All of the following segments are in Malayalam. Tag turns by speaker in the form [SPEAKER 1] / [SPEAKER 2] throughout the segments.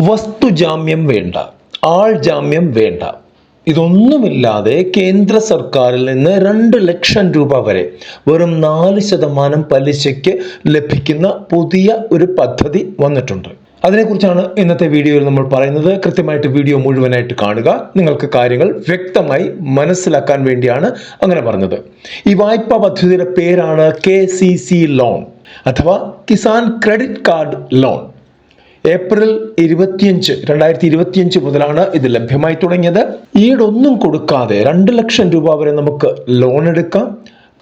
[SPEAKER 1] വസ്തുജാമ്യം വേണ്ട, ആൾ ജാമ്യം വേണ്ട, ഇതൊന്നുമില്ലാതെ കേന്ദ്ര സർക്കാരിൽ നിന്ന് 2 ലക്ഷം രൂപ വരെ വെറും 4% പലിശയ്ക്ക് ലഭിക്കുന്ന പുതിയ ഒരു പദ്ധതി വന്നിട്ടുണ്ട്. അതിനെക്കുറിച്ചാണ് ഇന്നത്തെ വീഡിയോയിൽ നമ്മൾ പറയുന്നത്. കൃത്യമായിട്ട് വീഡിയോ മുഴുവനായിട്ട് കാണുക. നിങ്ങൾക്ക് കാര്യങ്ങൾ വ്യക്തമായി മനസ്സിലാക്കാൻ വേണ്ടിയാണ് അങ്ങനെ പറഞ്ഞത്. ഈ വായ്പാ പദ്ധതിയുടെ പേരാണ് KCC ലോൺ അഥവാ Kisan credit card loan. April 25, 2025 മുതലാണ് ഇത് ലഭ്യമായി തുടങ്ങിയത്. ഈടൊന്നും കൊടുക്കാതെ 2 ലക്ഷം രൂപ വരെ നമുക്ക് ലോൺ എടുക്കാം.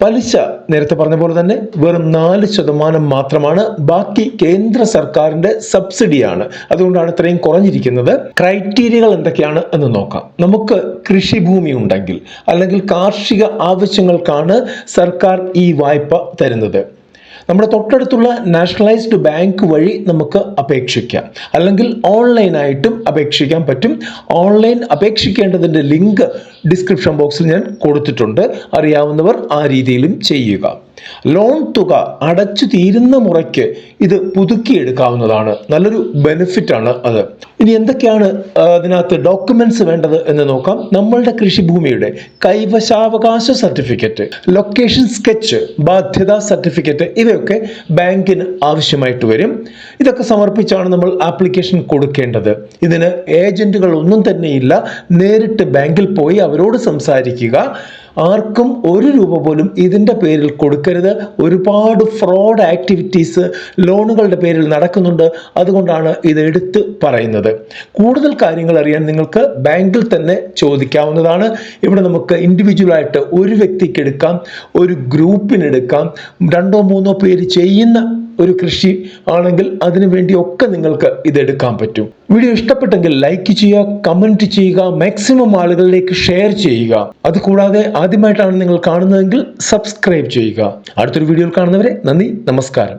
[SPEAKER 1] പലിശ നേരത്തെ പറഞ്ഞ പോലെ തന്നെ വെറും 4% മാത്രമാണ്. ബാക്കി കേന്ദ്ര സർക്കാരിന്റെ സബ്സിഡിയാണ്. അതുകൊണ്ടാണ് ഇത്രയും കുറഞ്ഞിരിക്കുന്നത്. ക്രൈറ്റീരിയകൾ എന്തൊക്കെയാണ് എന്ന് നോക്കാം. നമുക്ക് കൃഷിഭൂമി ഉണ്ടെങ്കിൽ അല്ലെങ്കിൽ കാർഷിക ആവശ്യങ്ങൾക്കാണ് സർക്കാർ ഈ വായ്പ തരുന്നത്. നമ്മുടെ തൊട്ടടുത്തുള്ള നാഷണലൈസ്ഡ് ബാങ്ക് വഴി നമുക്ക് അപേക്ഷിക്കാം, അല്ലെങ്കിൽ ഓൺലൈനായിട്ടും അപേക്ഷിക്കാൻ പറ്റും. ഓൺലൈൻ അപേക്ഷിക്കേണ്ടതിൻ്റെ ലിങ്ക് ഡിസ്ക്രിപ്ഷൻ ബോക്സിൽ ഞാൻ കൊടുത്തിട്ടുണ്ട്. അറിയാവുന്നവർ ആ രീതിയിലും ചെയ്യുക. ലോൺ തുക അടച്ചു തീരുന്ന മുറയ്ക്ക് ഇത് പുതുക്കിയെടുക്കാവുന്നതാണ്. നല്ലൊരു ബെനിഫിറ്റ് ആണ് അത്. ഇനി എന്തൊക്കെയാണ് അതിനകത്ത് ഡോക്യുമെന്റ്സ് വേണ്ടത് എന്ന് നോക്കാം. നമ്മളുടെ കൃഷിഭൂമിയുടെ കൈവശാവകാശ സർട്ടിഫിക്കറ്റ്, ലൊക്കേഷൻ സ്കെച്ച്, ബാധ്യതാ സർട്ടിഫിക്കറ്റ് ഇവയൊക്കെ ബാങ്കിന് ആവശ്യമായിട്ട് വരും. ഇതൊക്കെ സമർപ്പിച്ചാണ് നമ്മൾ ആപ്ലിക്കേഷൻ കൊടുക്കേണ്ടത്. ഇതിന് ഏജന്റുകൾ ഒന്നും തന്നെയില്ല. നേരിട്ട് ബാങ്കിൽ പോയി അവരോട് സംസാരിക്കുക. ആർക്കും 1 രൂപ പോലും ഇതിൻ്റെ പേരിൽ കൊടുക്കരുത്. ഒരുപാട് ഫ്രോഡ് ആക്ടിവിറ്റീസ് ലോണുകളുടെ പേരിൽ നടക്കുന്നുണ്ട്. അതുകൊണ്ടാണ് ഇത് എടുത്ത് പറയുന്നത്. കൂടുതൽ കാര്യങ്ങൾ അറിയാൻ നിങ്ങൾക്ക് ബാങ്കിൽ തന്നെ ചോദിക്കാവുന്നതാണ്. ഇവിടെ നമുക്ക് ഇൻഡിവിജ്വലായിട്ട് ഒരു വ്യക്തിക്ക് എടുക്കാം, ഒരു ഗ്രൂപ്പിന് എടുക്കാം, 2-3 പേര് ചെയ്യുന്ന ഒരു കൃഷി ആണെങ്കിൽ അതിനു വേണ്ടിയൊക്കെ നിങ്ങൾക്ക് ഇതെടുക്കാൻ പറ്റും. വീഡിയോ ഇഷ്ടപ്പെട്ടെങ്കിൽ ലൈക്ക് ചെയ്യുക, കമന്റ് ചെയ്യുക, മാക്സിമം ആളുകളിലേക്ക് ഷെയർ ചെയ്യുക. അതുകൂടാതെ ആദ്യമായിട്ടാണ് നിങ്ങൾ കാണുന്നതെങ്കിൽ സബ്സ്ക്രൈബ് ചെയ്യുക. അടുത്തൊരു വീഡിയോയിൽ കാണുന്നവരെ നന്ദി, നമസ്കാരം.